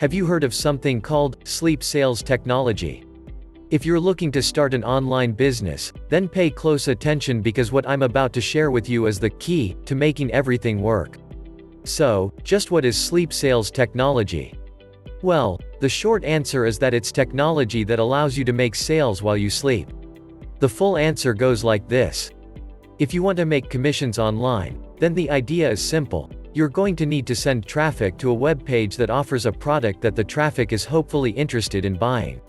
Have you heard of something called sleep sales technology? If you're looking to start an online business, then pay close attention because what I'm about to share with you is the key to making everything work. So, just what is sleep sales technology? Well, the short answer is that it's technology that allows you to make sales while you sleep. The full answer goes like this. If you want to make commissions online, then the idea is simple. You're going to need to send traffic to a web page that offers a product that the traffic is hopefully interested in buying.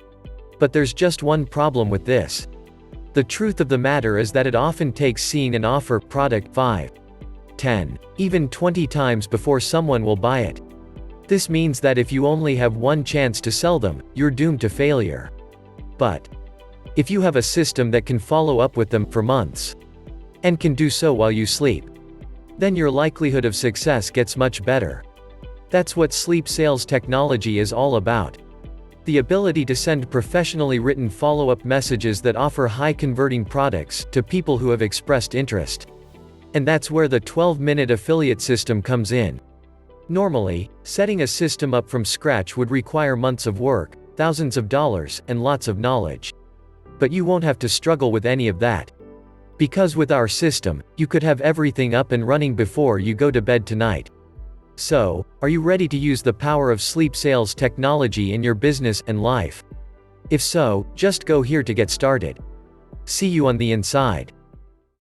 But there's just one problem with this. The truth of the matter is that it often takes seeing an offer product 5, 10, even 20 times before someone will buy it. This means that if you only have one chance to sell them, you're doomed to failure. But if you have a system that can follow up with them for months, and can do so while you sleep, then your likelihood of success gets much better. That's what sleep sales technology is all about. The ability to send professionally written follow-up messages that offer high-converting products to people who have expressed interest. And that's where the 12-minute affiliate system comes in. Normally, setting a system up from scratch would require months of work, thousands of dollars, and lots of knowledge. But you won't have to struggle with any of that. Because with our system, you could have everything up and running before you go to bed tonight. So, are you ready to use the power of sleep sales technology in your business and life? If so, just go here to get started. See you on the inside.